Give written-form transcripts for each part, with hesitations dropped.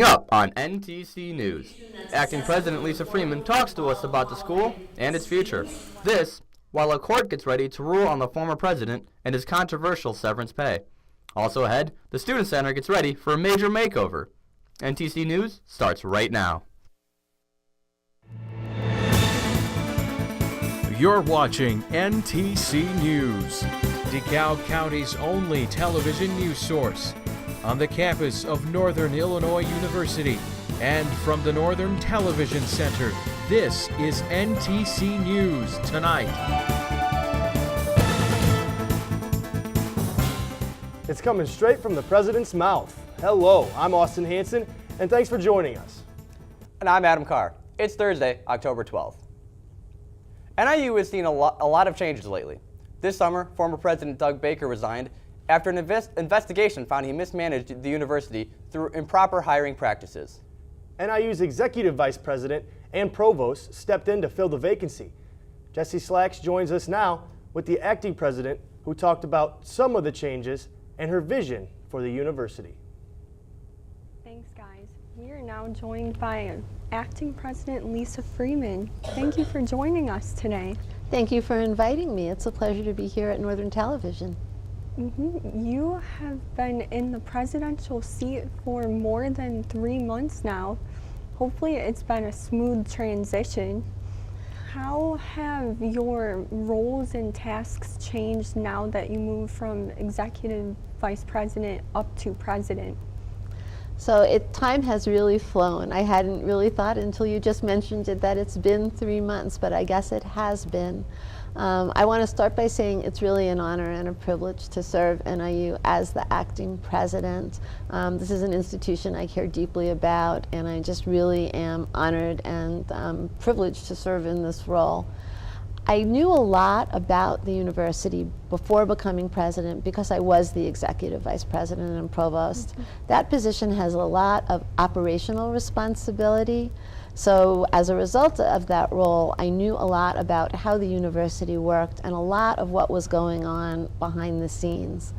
Up on NTC News, Acting President Lisa Freeman talks to us about the school and its future. This, while a court gets ready to rule on the former president and his controversial severance pay. Also ahead, the Student Center gets ready for a major makeover. NTC News starts right now. You're watching NTC News, DeKalb County's only television news source, on the campus of Northern Illinois University and from the Northern Television Center. This is NTC News Tonight. It's coming straight from the president's mouth. Hello, I'm Austin Hanson, and thanks for joining us. And I'm Adam Carr. It's Thursday, October 12th. NIU has seen a lot of changes lately. This summer, former President Doug Baker resigned after an investigation found he mismanaged the university through improper hiring practices. NIU's executive vice president and provost stepped in to fill the vacancy. Jesse Slacks joins us now with the acting president, who talked about some of the changes and her vision for the university. Thanks, guys. We are now joined by Acting President Lisa Freeman. Thank you for joining us today. Thank you for inviting me. It's a pleasure to be here at Northern Television. You have been in the presidential seat for more than 3 months now. Hopefully it's been a smooth transition. How have your roles and tasks changed now that you moved from executive vice president up to president? So time has really flown. I hadn't really thought until you just mentioned it that it's been 3 months, but I guess it has been. I want to start by saying it's really an honor and a privilege to serve NIU as the acting president. This is an institution I care deeply about, and I just really am honored and privileged to serve in this role. I knew a lot about the university before becoming president because I was the executive vice president and provost. That position has a lot of operational responsibility. So as a result of that role, I knew a lot about how the university worked and a lot of what was going on behind the scenes.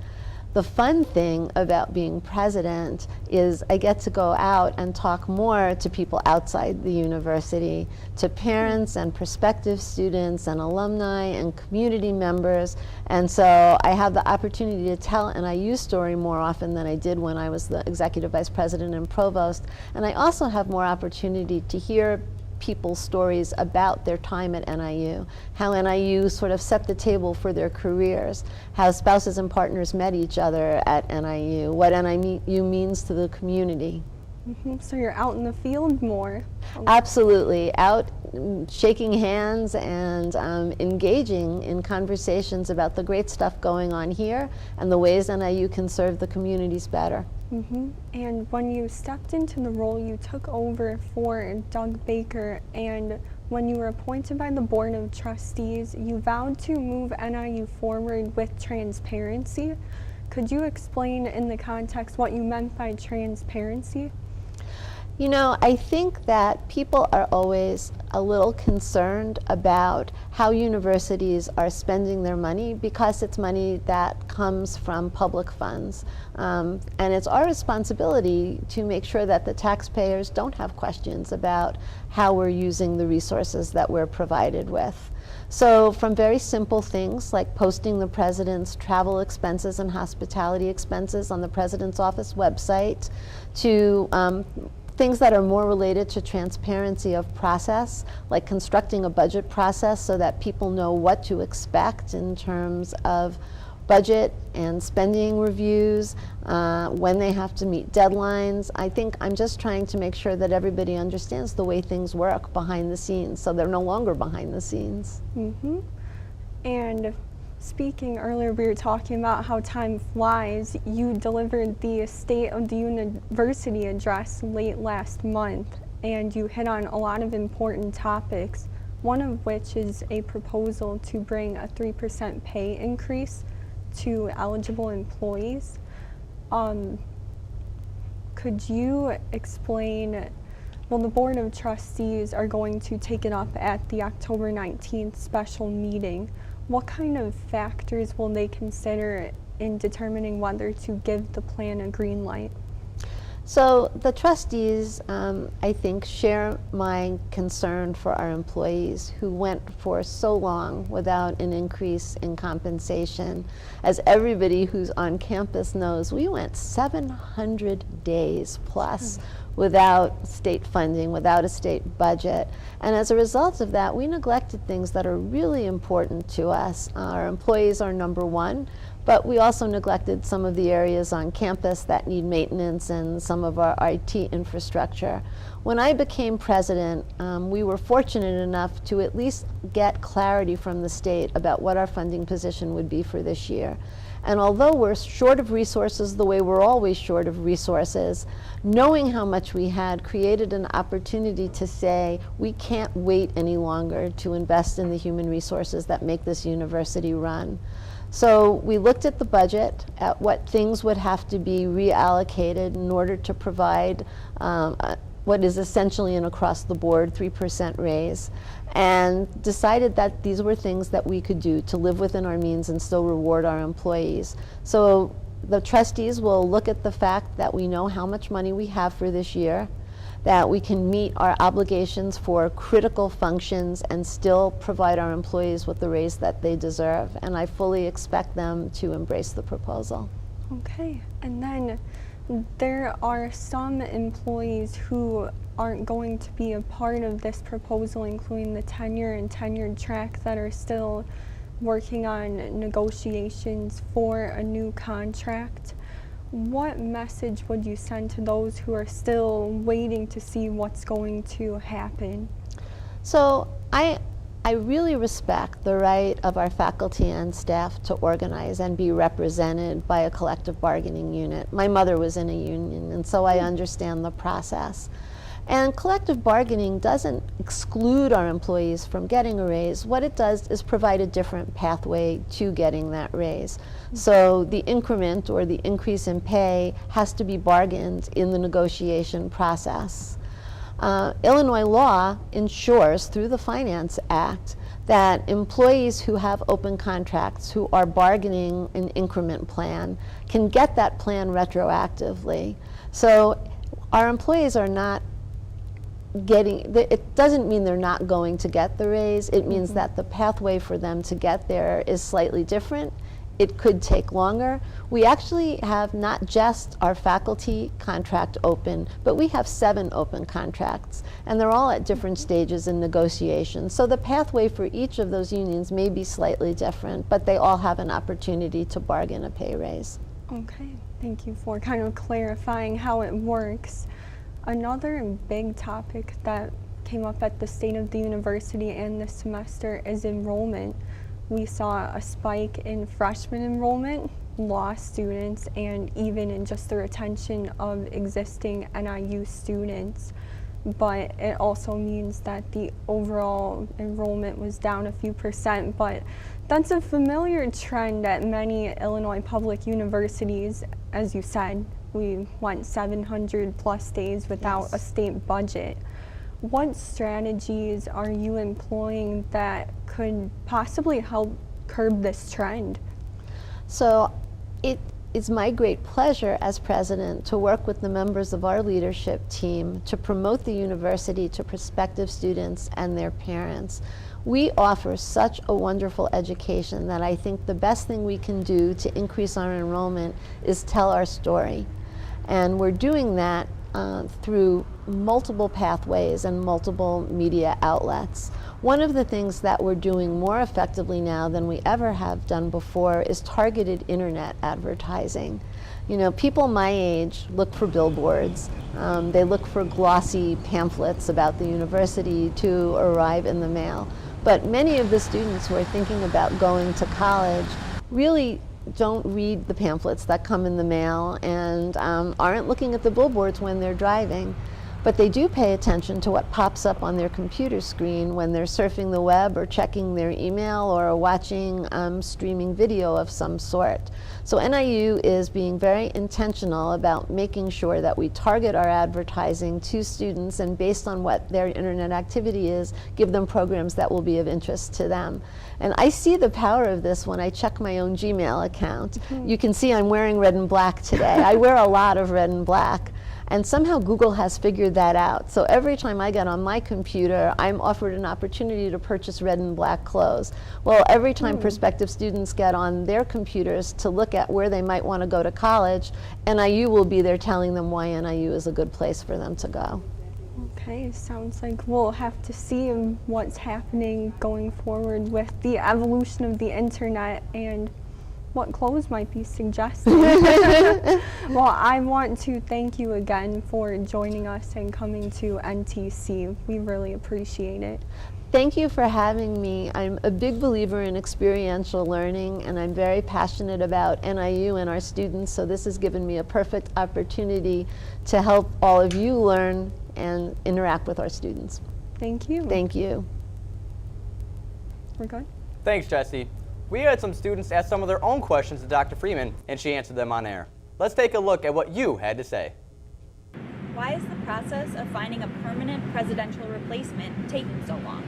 The fun thing about being president is I get to go out and talk more to people outside the university, to parents and prospective students and alumni and community members. And so I have the opportunity to tell NIU story more often than I did when I was the executive vice president and provost. And I also have more opportunity to hear people's stories about their time at NIU, how NIU sort of set the table for their careers, how spouses and partners met each other at NIU, what NIU means to the community. So you're out in the field more. Absolutely, out shaking hands and engaging in conversations about the great stuff going on here and the ways NIU can serve the communities better. And when you stepped into the role, you took over for Doug Baker, and when you were appointed by the Board of Trustees, you vowed to move NIU forward with transparency. Could you explain in the context what you meant by transparency? You know, I think that people are always a little concerned about how universities are spending their money because it's money that comes from public funds. And it's our responsibility to make sure that the taxpayers don't have questions about how we're using the resources that we're provided with. So from very simple things like posting the president's travel expenses and hospitality expenses on the president's office website to things that are more related to transparency of process, like constructing a budget process so that people know what to expect in terms of budget and spending reviews, when they have to meet deadlines. I think I'm just trying to make sure that everybody understands the way things work behind the scenes, so they're no longer behind the scenes. And speaking earlier, we were talking about how time flies. You delivered the State of the University address late last month, and you hit on a lot of important topics, one of which is a proposal to bring a 3% pay increase to eligible employees. Could you explain, well, the Board of Trustees are going to take it up at the October 19th special meeting. What kind of factors will they consider in determining whether to give the plan a green light? So the trustees, I think, share my concern for our employees who went for so long without an increase in compensation. As everybody who's on campus knows, we went 700 days plus without state funding, without a state budget. And as a result of that, we neglected things that are really important to us. Our employees are number one, but we also neglected some of the areas on campus that need maintenance and some of our IT infrastructure. When I became president, we were fortunate enough to at least get clarity from the state about what our funding position would be for this year. And although we're short of resources the way we're always short of resources, knowing how much we had created an opportunity to say we can't wait any longer to invest in the human resources that make this university run. So we looked at the budget, at what things would have to be reallocated in order to provide what is essentially an across-the-board 3% raise, and decided that these were things that we could do to live within our means and still reward our employees. So the trustees will look at the fact that we know how much money we have for this year, that we can meet our obligations for critical functions and still provide our employees with the raise that they deserve. And I fully expect them to embrace the proposal. Okay, and then there are some employees who aren't going to be a part of this proposal, including the tenure and tenured track, that are still working on negotiations for a new contract. What message would you send to those who are still waiting to see what's going to happen? So I really respect the right of our faculty and staff to organize and be represented by a collective bargaining unit. My mother was in a union, and so I understand the process. And collective bargaining doesn't exclude our employees from getting a raise. What it does is provide a different pathway to getting that raise. So the increment or the increase in pay has to be bargained in the negotiation process. Illinois law ensures through the Finance Act that employees who have open contracts, who are bargaining an increment plan, can get that plan retroactively. So our employees are not getting, it doesn't mean they're not going to get the raise. It means that the pathway for them to get there is slightly different. It could take longer. We actually have not just our faculty contract open, but we have 7 open contracts, and they're all at different stages in negotiation. So the pathway for each of those unions may be slightly different, but they all have an opportunity to bargain a pay raise. Okay, thank you for kind of clarifying how it works. Another big topic that came up at the State of the University and this semester is enrollment. We saw a spike in freshman enrollment, law students, and even in just the retention of existing NIU students. But it also means that the overall enrollment was down a few percent, but that's a familiar trend at many Illinois public universities. As you said, we went 700 plus days without a state budget. What strategies are you employing that could possibly help curb this trend? So it is my great pleasure as president to work with the members of our leadership team to promote the university to prospective students and their parents. We offer such a wonderful education that I think the best thing we can do to increase our enrollment is tell our story. And we're doing that through multiple pathways and multiple media outlets. One of the things that we're doing more effectively now than we ever have done before is targeted internet advertising. You know, people my age look for billboards. They look for glossy pamphlets about the university to arrive in the mail. But many of the students who are thinking about going to college really don't read the pamphlets that come in the mail and aren't looking at the billboards when they're driving. But they do pay attention to what pops up on their computer screen when they're surfing the web or checking their email or watching streaming video of some sort. So NIU is being very intentional about making sure that we target our advertising to students, and based on what their internet activity is, give them programs that will be of interest to them. And I see the power of this when I check my own Gmail account. You can see I'm wearing red and black today. I wear a lot of red and black. And somehow Google has figured that out. So every time I get on my computer, I'm offered an opportunity to purchase red and black clothes. Well, every time prospective students get on their computers to look at where they might want to go to college, NIU will be there telling them why NIU is a good place for them to go. Okay, sounds like we'll have to see what's happening going forward with the evolution of the internet and what clothes might be suggested. Well, I want to thank you again for joining us and coming to NTC. We really appreciate it. Thank you for having me. I'm a big believer in experiential learning, and I'm very passionate about NIU and our students, so this has given me a perfect opportunity to help all of you learn and interact with our students. Thank you. Thank you. We're good? Thanks, Jesse. We had some students ask some of their own questions to Dr. Freeman, and she answered them on air. Let's take a look at what you had to say. Why is the process of finding a permanent presidential replacement taking so long?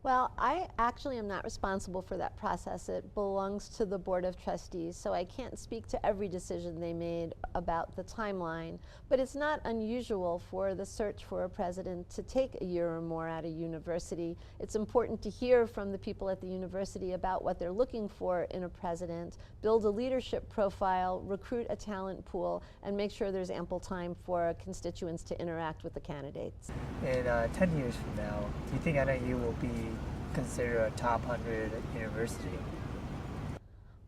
Well, I actually am not responsible for that process. It belongs to the Board of Trustees, so I can't speak to every decision they made about the timeline. But it's not unusual for the search for a president to take a year or more at a university. It's important to hear from the people at the university about what they're looking for in a president, build a leadership profile, recruit a talent pool, and make sure there's ample time for constituents to interact with the candidates. In 10 years from now, do you think NIU will be considered a top 100 university?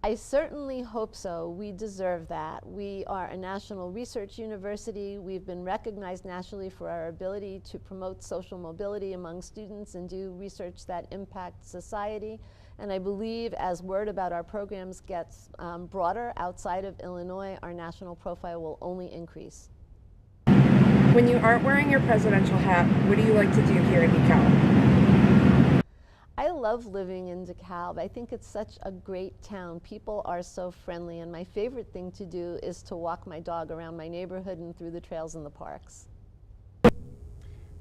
I certainly hope so. We deserve that. We are a national research university. We've been recognized nationally for our ability to promote social mobility among students and do research that impacts society. And I believe as word about our programs gets broader outside of Illinois, our national profile will only increase. When you aren't wearing your presidential hat, what do you like to do here in DeKalb? I love living in DeKalb. I think it's such a great town. People are so friendly, and my favorite thing to do is to walk my dog around my neighborhood and through the trails and the parks.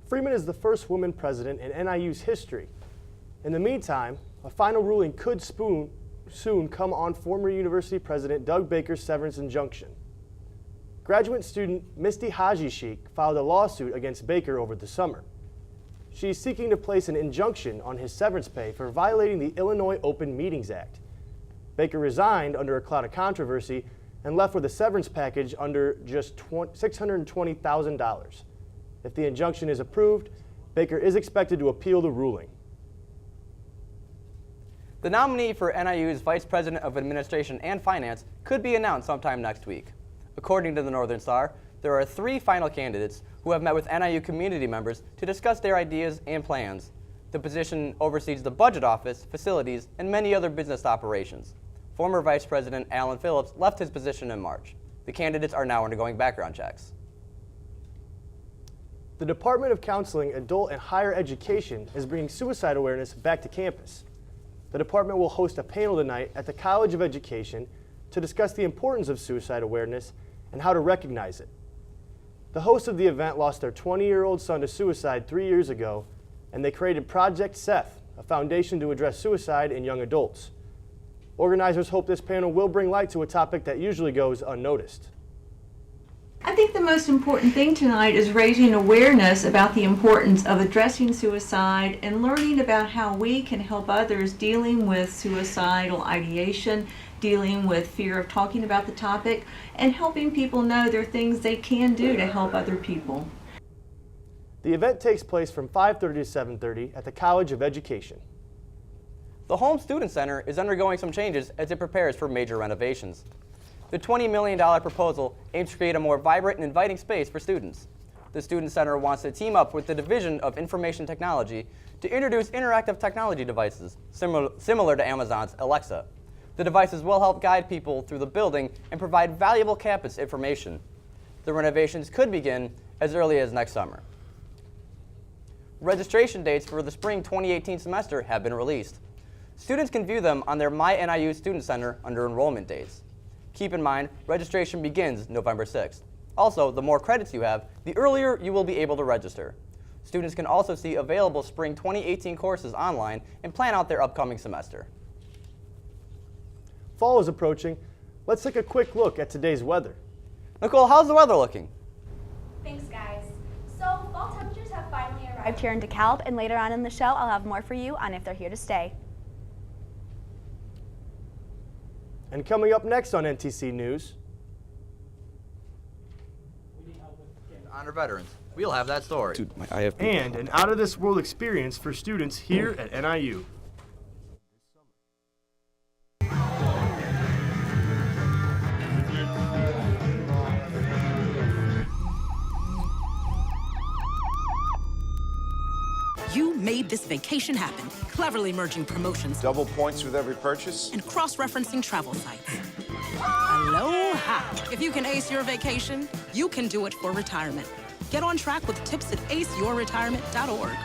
Freeman is the first woman president in NIU's history. In the meantime, a final ruling could soon come on former university president Doug Baker's severance injunction. Graduate student Misty Haji Sheikh filed a lawsuit against Baker over the summer. She is seeking to place an injunction on his severance pay for violating the Illinois Open Meetings Act. Baker resigned under a cloud of controversy and left with a severance package under just $620,000. If the injunction is approved, Baker is expected to appeal the ruling. The nominee for NIU's Vice President of Administration and Finance could be announced sometime next week. According to the Northern Star, there are 3 final candidates who have met with NIU community members to discuss their ideas and plans. The position oversees the budget office, facilities, and many other business operations. Former Vice President Alan Phillips left his position in March. The candidates are now undergoing background checks. The Department of Counseling, Adult and Higher Education is bringing suicide awareness back to campus. The department will host a panel tonight at the College of Education to discuss the importance of suicide awareness and how to recognize it. The hosts of the event lost their 20-year-old son to suicide 3 years ago, and they created Project Seth, a foundation to address suicide in young adults. Organizers hope this panel will bring light to a topic that usually goes unnoticed. I think the most important thing tonight is raising awareness about the importance of addressing suicide and learning about how we can help others dealing with suicidal ideation, dealing with fear of talking about the topic, and helping people know there are things they can do to help other people. The event takes place from 5:30 to 7:30 at the College of Education. The Home Student Center is undergoing some changes as it prepares for major renovations. The $20 million proposal aims to create a more vibrant and inviting space for students. The Student Center wants to team up with the Division of Information Technology to introduce interactive technology devices similar to Amazon's Alexa. The devices will help guide people through the building and provide valuable campus information. The renovations could begin as early as next summer. Registration dates for the spring 2018 semester have been released. Students can view them on their My NIU Student Center under enrollment dates. Keep in mind, registration begins November 6th. Also, the more credits you have, the earlier you will be able to register. Students can also see available spring 2018 courses online and plan out their upcoming semester. Fall is approaching. Let's take a quick look at today's weather. Nicole, how's the weather looking? Thanks, guys. So, fall temperatures have finally arrived here in DeKalb, and later on in the show, I'll have more for you on if they're here to stay. And coming up next on NTC News, Honor veterans. We'll have that story. Dude, I have and an out-of-this-world experience for students here at NIU. You made this vacation happen, cleverly merging promotions, double points with every purchase, and cross-referencing travel sites. Aloha! If you can ace your vacation, you can do it for retirement. Get on track with tips at aceyourretirement.org.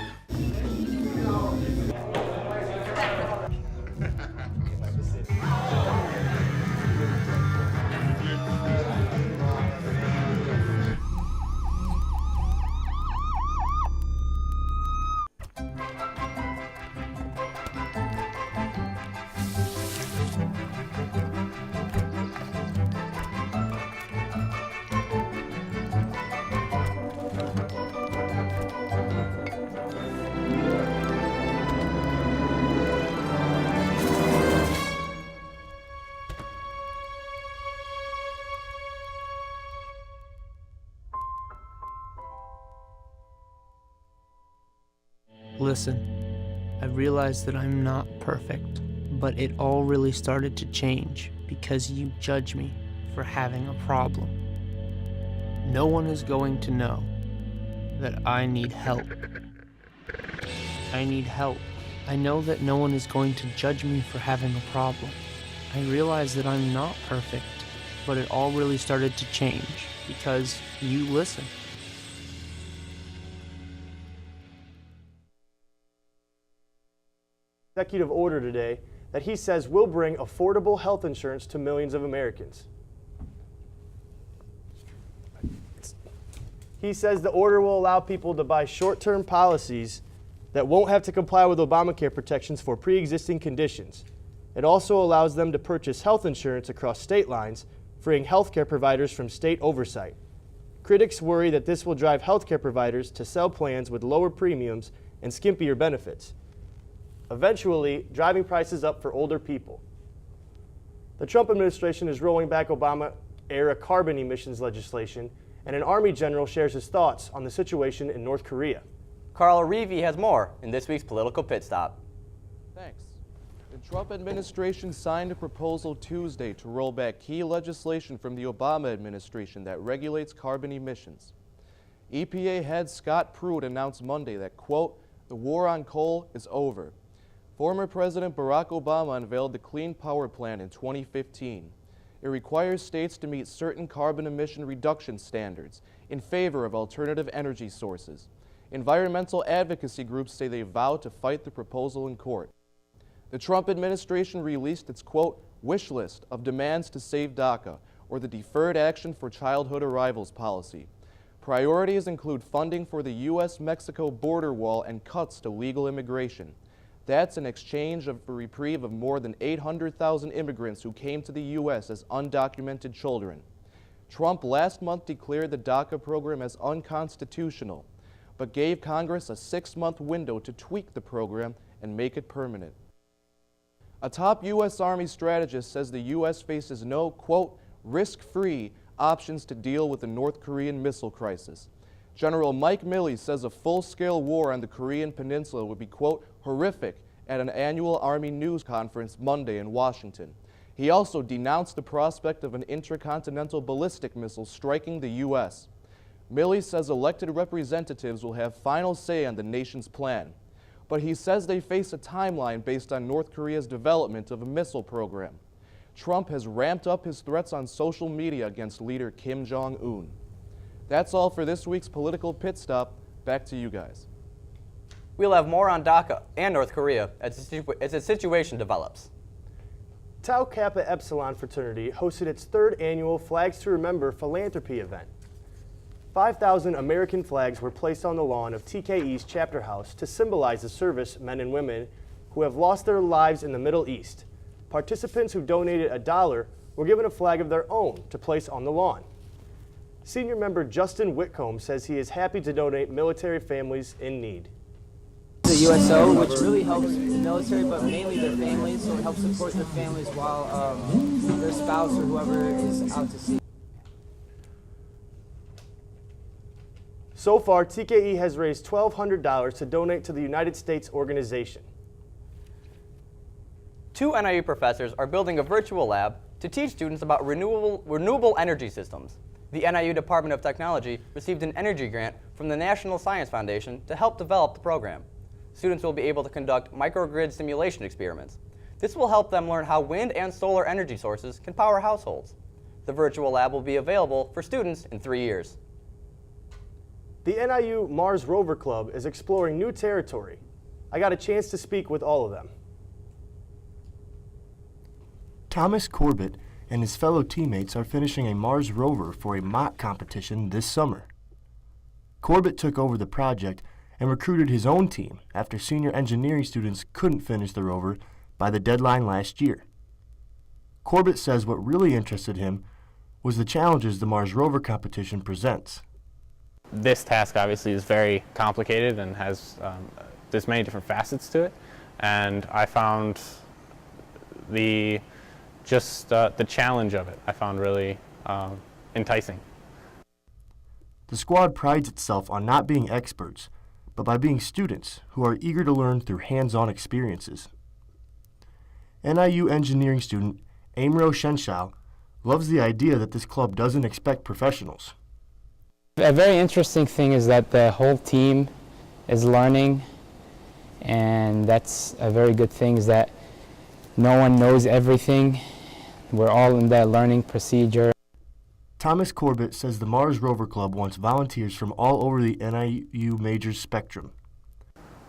Listen, I realize that I'm not perfect, but it all really started to change because you judge me for having a problem. No one is going to know that I need help. I need help. I know that no one is going to judge me for having a problem. I realize that I'm not perfect, but it all really started to change because you listen. Executive order today that he says will bring affordable health insurance to millions of Americans. He says the order will allow people to buy short-term policies that won't have to comply with Obamacare protections for pre-existing conditions. It also allows them to purchase health insurance across state lines, freeing healthcare providers from state oversight. Critics worry that this will drive healthcare providers to sell plans with lower premiums and skimpier benefits, eventually driving prices up for older people. The Trump administration is rolling back Obama-era carbon emissions legislation, and an Army general shares his thoughts on the situation in North Korea. Carl Reevy has more in this week's Political Pit Stop. Thanks. The Trump administration signed a proposal Tuesday to roll back key legislation from the Obama administration that regulates carbon emissions. EPA head Scott Pruitt announced Monday that, quote, "The war on coal is over." Former President Barack Obama unveiled the Clean Power Plan in 2015. It requires states to meet certain carbon emission reduction standards in favor of alternative energy sources. Environmental advocacy groups say they vow to fight the proposal in court. The Trump administration released its, quote, wish list of demands to save DACA, or the Deferred Action for Childhood Arrivals policy. Priorities include funding for the U.S.-Mexico border wall and cuts to legal immigration. That's in exchange of a reprieve of more than 800,000 immigrants who came to the U.S. as undocumented children. Trump last month declared the DACA program as unconstitutional, but gave Congress a 6-month window to tweak the program and make it permanent. A top U.S. Army strategist says the U.S. faces no, quote, risk-free options to deal with the North Korean missile crisis. General Mike Milley says a full-scale war on the Korean Peninsula would be, quote, horrific at an annual Army news conference Monday in Washington. He also denounced the prospect of an intercontinental ballistic missile striking the U.S. Milley says elected representatives will have final say on the nation's plan, but he says they face a timeline based on North Korea's development of a missile program. Trump has ramped up his threats on social media against leader Kim Jong-un. That's all for this week's Political Pit Stop. Back to you guys. We'll have more on DACA and North Korea as the situation develops. Tau Kappa Epsilon fraternity hosted its 3rd annual Flags to Remember philanthropy event. 5,000 American flags were placed on the lawn of TKE's chapter house to symbolize the service men and women who have lost their lives in the Middle East. Participants who donated $1 were given a flag of their own to place on the lawn. Senior member Justin Whitcomb says he is happy to donate military families in need. The USO, which really helps the military, but mainly their families, so it helps support their families while their spouse or whoever is out to sea. So far, TKE has raised $1,200 to donate to the United States organization. 2 NIU professors are building a virtual lab to teach students about renewable energy systems. The NIU Department of Technology received an energy grant from the National Science Foundation to help develop the program. Students will be able to conduct microgrid simulation experiments. This will help them learn how wind and solar energy sources can power households. The virtual lab will be available for students in 3 years. The NIU Mars Rover Club is exploring new territory. I got a chance to speak with all of them. Thomas Corbett and his fellow teammates are finishing a Mars rover for a mock competition this summer. Corbett took over the project and recruited his own team after senior engineering students couldn't finish the rover by the deadline last year. Corbett says what really interested him was the challenges the Mars rover competition presents. This task obviously is very complicated and has there's many different facets to it, and I found the challenge of it I found really enticing. The squad prides itself on not being experts, but by being students who are eager to learn through hands-on experiences. NIU engineering student Amro Shenshao loves the idea that this club doesn't expect professionals. A very interesting thing is that the whole team is learning, and that's a very good thing, is that no one knows everything. We're all in that learning procedure. Thomas Corbett says the Mars Rover Club wants volunteers from all over the NIU majors spectrum.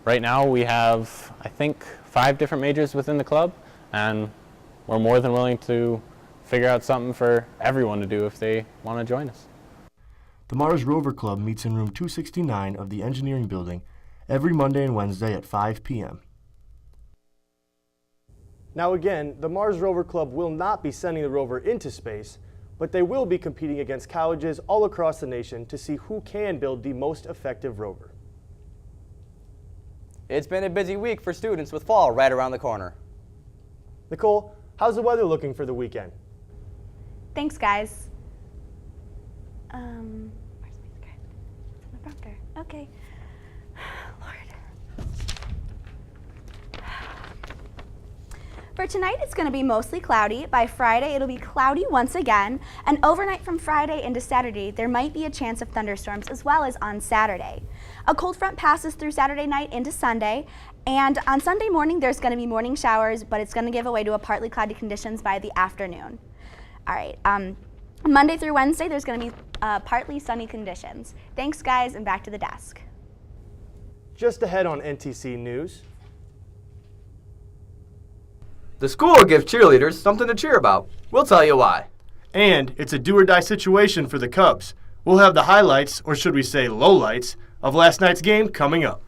Right now we have, I think, 5 different majors within the club, and we're more than willing to figure out something for everyone to do if they want to join us. The Mars Rover Club meets in room 269 of the engineering building every Monday and Wednesday at 5 p.m. Now again, the Mars Rover Club will not be sending the rover into space, but they will be competing against colleges all across the nation to see who can build the most effective rover. It's been a busy week for students with fall right around the corner. Nicole, how's the weather looking for the weekend? Thanks, guys. Where's my script? It's in the prompter. Okay. Lord. For tonight, it's going to be mostly cloudy. By Friday, it'll be cloudy once again. And overnight from Friday into Saturday, there might be a chance of thunderstorms as well as on Saturday. A cold front passes through Saturday night into Sunday. And on Sunday morning, there's going to be morning showers, but it's going to give way to a partly cloudy conditions by the afternoon. All right. Monday through Wednesday, there's going to be partly sunny conditions. Thanks, guys, and back to the desk. Just ahead on NTC News. The school gives cheerleaders something to cheer about. We'll tell you why. And it's a do-or-die situation for the Cubs. We'll have the highlights, or should we say lowlights, of last night's game coming up.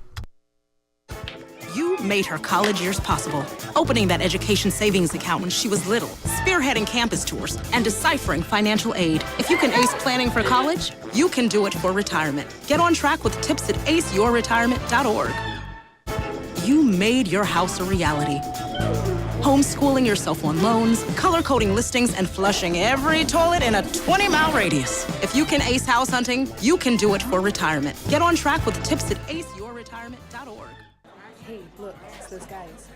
You made her college years possible, opening that education savings account when she was little, spearheading campus tours, and deciphering financial aid. If you can ace planning for college, you can do it for retirement. Get on track with tips at aceyourretirement.org. You made your house a reality. Homeschooling yourself on loans, color-coding listings, and flushing every toilet in a 20-mile radius. If you can ace house hunting, you can do it for retirement. Get on track with tips at aceyourretirement.org. Hey, look, it's those guys.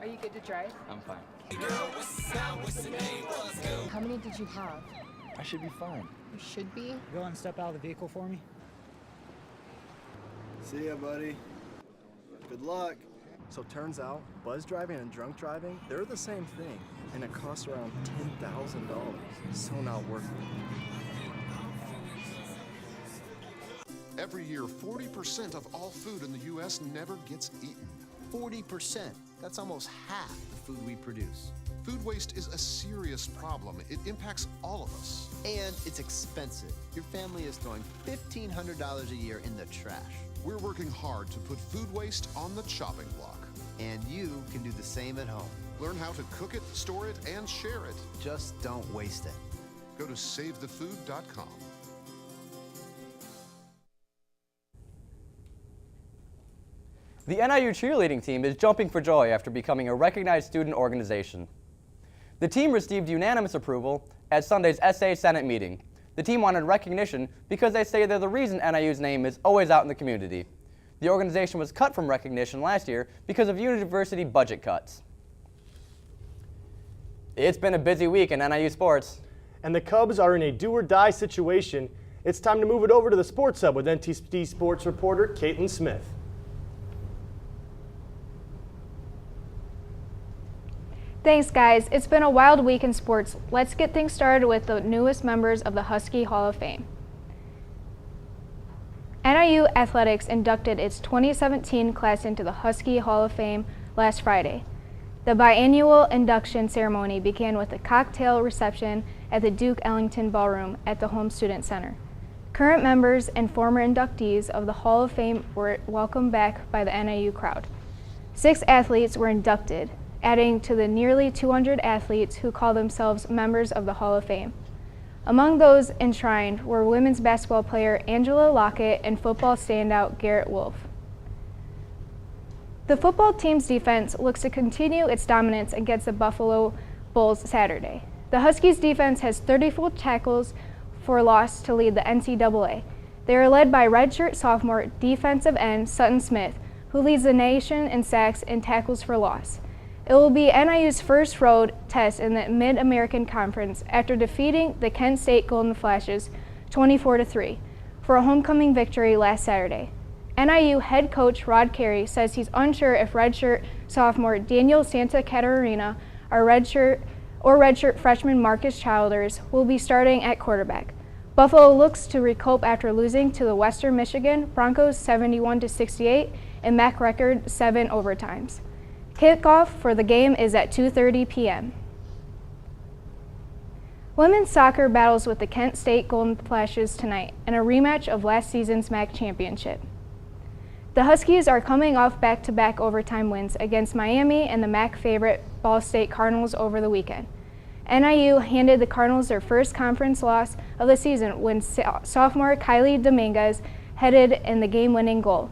Are you good to drive? I'm fine. How many did you have? I should be fine. You should be. Go and step out of the vehicle for me. See ya, buddy. Good luck. So turns out, buzz driving and drunk driving, they're the same thing, and it costs around $10,000. So not worth it. Every year, 40% of all food in the U.S. never gets eaten. 40%. That's almost half the food we produce. Food waste is a serious problem. It impacts all of us. And it's expensive. Your family is throwing $1,500 a year in the trash. We're working hard to put food waste on the chopping block. And you can do the same at home. Learn how to cook it, store it, and share it. Just don't waste it. Go to savethefood.com. The NIU cheerleading team is jumping for joy after becoming a recognized student organization. The team received unanimous approval at Sunday's SA Senate meeting. The team wanted recognition because they say they're the reason NIU's name is always out in the community. The organization was cut from recognition last year because of university budget cuts. It's been a busy week in NIU sports. And the Cubs are in a do-or-die situation. It's time to move it over to the Sports Hub with NTC Sports reporter Caitlin Smith. Thanks, guys. It's been a wild week in sports. Let's get things started with the newest members of the Husky Hall of Fame. NIU Athletics inducted its 2017 class into the Husky Hall of Fame last Friday. The biannual induction ceremony began with a cocktail reception at the Duke Ellington Ballroom at the Home Student Center. Current members and former inductees of the Hall of Fame were welcomed back by the NIU crowd. 6 athletes were inducted, adding to the nearly 200 athletes who call themselves members of the Hall of Fame. Among those enshrined were women's basketball player Angela Lockett and football standout Garrett Wolf. The football team's defense looks to continue its dominance against the Buffalo Bulls Saturday. The Huskies' defense has 34 tackles for loss to lead the NCAA. They are led by redshirt sophomore defensive end Sutton Smith, who leads the nation in sacks and tackles for loss. It will be NIU's first road test in the Mid-American Conference after defeating the Kent State Golden Flashes 24-3 for a homecoming victory last Saturday. NIU head coach Rod Carey says he's unsure if redshirt sophomore Daniel Santa Catarina or redshirt freshman Marcus Childers will be starting at quarterback. Buffalo looks to recoup after losing to the Western Michigan Broncos 71-68 and MAC record 7 overtimes. Kickoff for the game is at 2:30 p.m. Women's soccer battles with the Kent State Golden Flashes tonight in a rematch of last season's MAC championship. The Huskies are coming off back-to-back overtime wins against Miami and the MAC favorite Ball State Cardinals over the weekend. NIU handed the Cardinals their first conference loss of the season when sophomore Kylie Dominguez headed in the game-winning goal.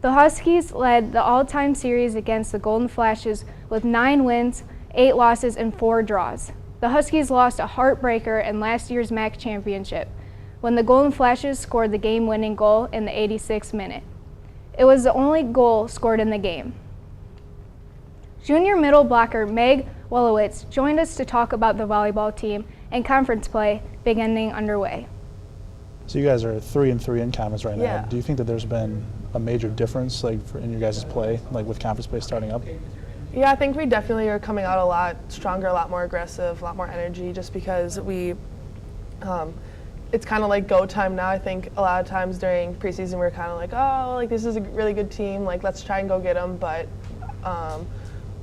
The Huskies led the all-time series against the Golden Flashes with 9 wins, 8 losses, and 4 draws. The Huskies lost a heartbreaker in last year's MAC championship when the Golden Flashes scored the game-winning goal in the 86th minute. It was the only goal scored in the game. Junior middle blocker Meg Wolowitz joined us to talk about the volleyball team and conference play beginning underway. So you guys are 3-3 in conference right now. Yeah. Do you think that there's been a major difference in your guys' play, like with conference play starting up? Yeah, I think we definitely are coming out a lot stronger, a lot more aggressive, a lot more energy, just because it's kind of like go time now. I think a lot of times during preseason we're kind of like, oh, like this is a really good team, like let's try and go get them. But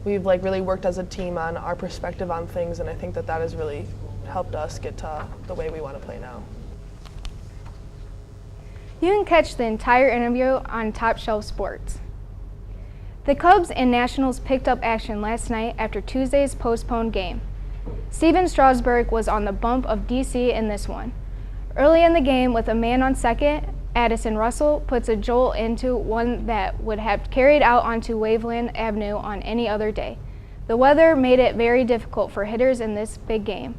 we've really worked as a team on our perspective on things, and I think that has really helped us get to the way we want to play now. You can catch the entire interview on Top Shelf Sports. The Cubs and Nationals picked up action last night after Tuesday's postponed game. Steven Strasburg was on the bump of DC in this one. Early in the game, with a man on second, Addison Russell puts a jolt into one that would have carried out onto Waveland Avenue on any other day. The weather made it very difficult for hitters in this big game.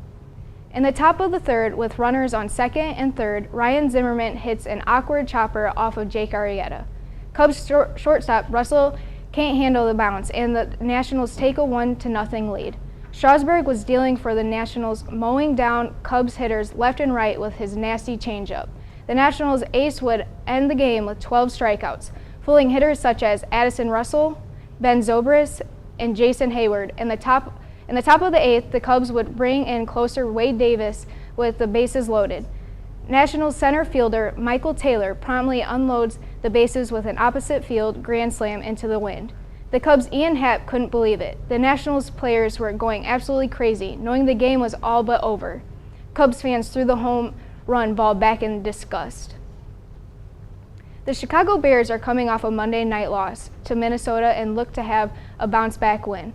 In the top of the third, with runners on second and third, Ryan Zimmerman hits an awkward chopper off of Jake Arrieta. Cubs shortstop Russell can't handle the bounce, and the Nationals take a 1-0 lead. Strasburg was dealing for the Nationals, mowing down Cubs hitters left and right with his nasty changeup. The Nationals ace would end the game with 12 strikeouts, fooling hitters such as Addison Russell, Ben Zobrist, and Jason Hayward. In the top of the 8th, the Cubs would bring in closer Wade Davis with the bases loaded. Nationals center fielder Michael Taylor promptly unloads the bases with an opposite field grand slam into the wind. The Cubs' Ian Happ couldn't believe it. The Nationals players were going absolutely crazy, knowing the game was all but over. Cubs fans threw the home run ball back in disgust. The Chicago Bears are coming off a Monday night loss to Minnesota and look to have a bounce-back win.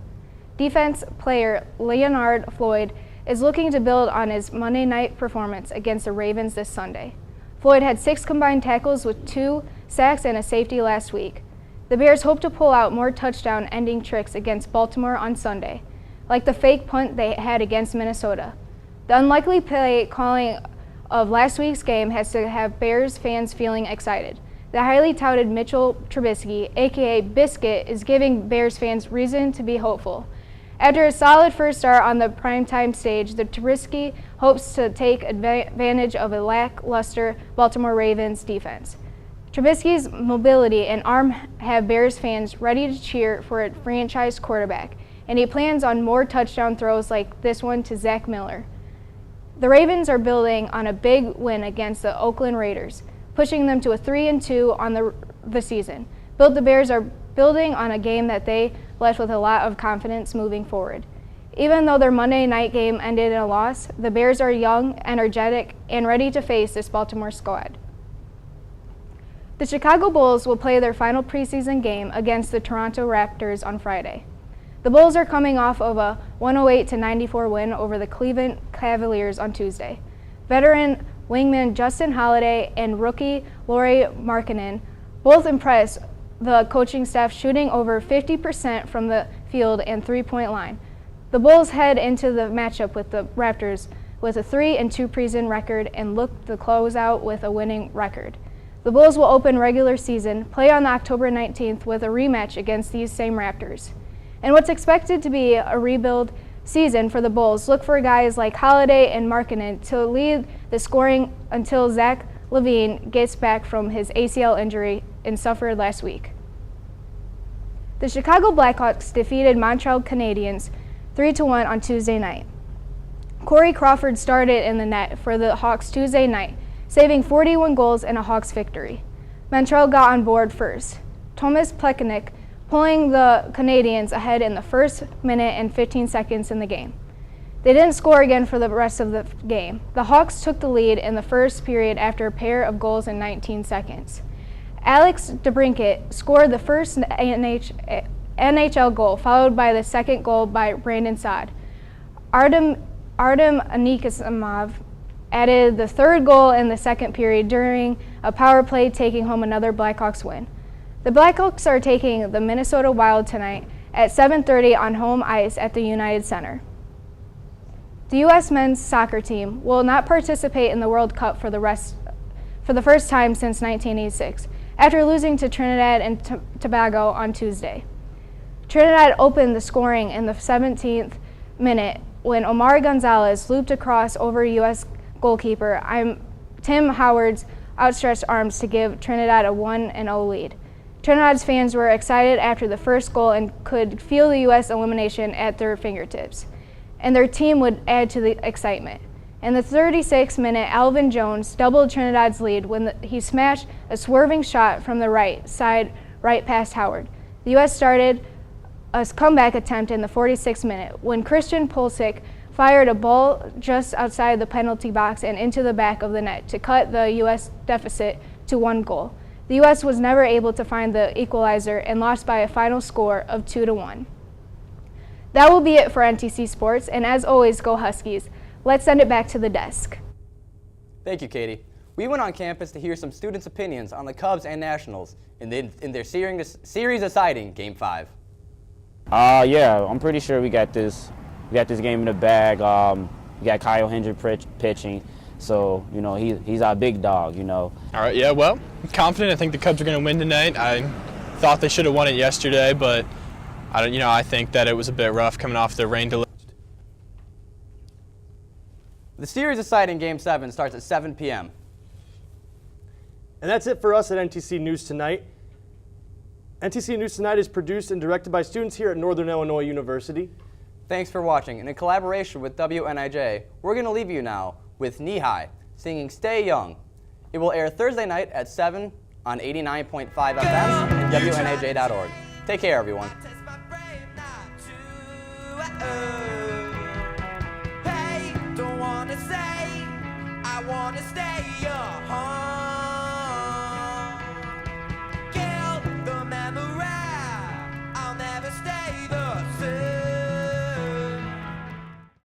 defense player Leonard Floyd is looking to build on his Monday night performance against the Ravens this Sunday. Floyd had 6 combined tackles with 2 sacks and a safety last week. The Bears hope to pull out more touchdown-ending tricks against Baltimore on Sunday, like the fake punt they had against Minnesota. The unlikely play calling of last week's game has to have Bears fans feeling excited. The highly touted Mitchell Trubisky, aka Biscuit, is giving Bears fans reason to be hopeful. After a solid first start on the primetime stage, the Trubisky hopes to take advantage of a lackluster Baltimore Ravens defense. Trubisky's mobility and arm have Bears fans ready to cheer for a franchise quarterback, and he plans on more touchdown throws like this one to Zach Miller. The Ravens are building on a big win against the Oakland Raiders, pushing them to a 3-2 on the season. The Bears are building on a game that they left with a lot of confidence moving forward. Even though their Monday night game ended in a loss, the Bears are young, energetic, and ready to face this Baltimore squad. The Chicago Bulls will play their final preseason game against the Toronto Raptors on Friday. The Bulls are coming off of a 108-94 win over the Cleveland Cavaliers on Tuesday. Veteran wingman Justin Holiday and rookie Lauri Markkanen both impressed the coaching staff, shooting over 50% from the field and three-point line. The Bulls head into the matchup with the Raptors with a 3-2 preseason record and look to close out with a winning record. The Bulls will open regular season play on October 19th with a rematch against these same Raptors. And what's expected to be a rebuild season for the Bulls, look for guys like Holiday and Markkanen to lead the scoring until Zach LaVine gets back from his ACL injury and suffered last week. The Chicago Blackhawks defeated Montreal Canadiens 3-1 on Tuesday night. Corey Crawford started in the net for the Hawks Tuesday night, saving 41 goals in a Hawks victory. Montreal got on board first. Thomas Plekanec pulling the Canadiens ahead in the first minute and 15 seconds in the game. They didn't score again for the rest of the game. The Hawks took the lead in the first period after a pair of goals in 19 seconds. Alex DeBrincat scored the first NHL goal, followed by the second goal by Brandon Saad. Artem Anisimov added the third goal in the second period during a power play, taking home another Blackhawks win. The Blackhawks are taking the Minnesota Wild tonight at 7:30 on home ice at the United Center. The U.S. men's soccer team will not participate in the World Cup for the first time since 1986, after losing to Trinidad and Tobago on Tuesday. Trinidad opened the scoring in the 17th minute when Omar Gonzalez looped across over U.S. goalkeeper Tim Howard's outstretched arms to give Trinidad a 1-0 lead. Trinidad's fans were excited after the first goal and could feel the U.S. elimination at their fingertips, and their team would add to the excitement. In the 36th minute, Alvin Jones doubled Trinidad's lead when he smashed a swerving shot from the right side right past Howard. The U.S. started a comeback attempt in the 46th minute when Christian Pulisic fired a ball just outside the penalty box and into the back of the net to cut the U.S. deficit to 1 goal. The U.S. was never able to find the equalizer and lost by a final score of 2-1. That will be it for NTC Sports, and as always, go Huskies. Let's send it back to the desk. Thank you, Katie. We went on campus to hear some students' opinions on the Cubs and Nationals in their series deciding Game 5. Yeah, I'm pretty sure we got this game in the bag. We got Kyle Hendry pitching, so he's our big dog. All right, yeah, well, I'm confident. I think the Cubs are going to win tonight. I thought they should have won it yesterday, but I think that it was a bit rough coming off the rain delay. The series deciding Game 7 starts at 7 p.m. And that's it for us at NTC News Tonight. NTC News Tonight is produced and directed by students here at Northern Illinois University. Thanks for watching, and in collaboration with WNIJ, we're going to leave you now with Knee High singing Stay Young. It will air Thursday night at 7 on 89.5 FM and WNIJ.org. Take care, everyone. Hey, don't wanna say, I wanna stay.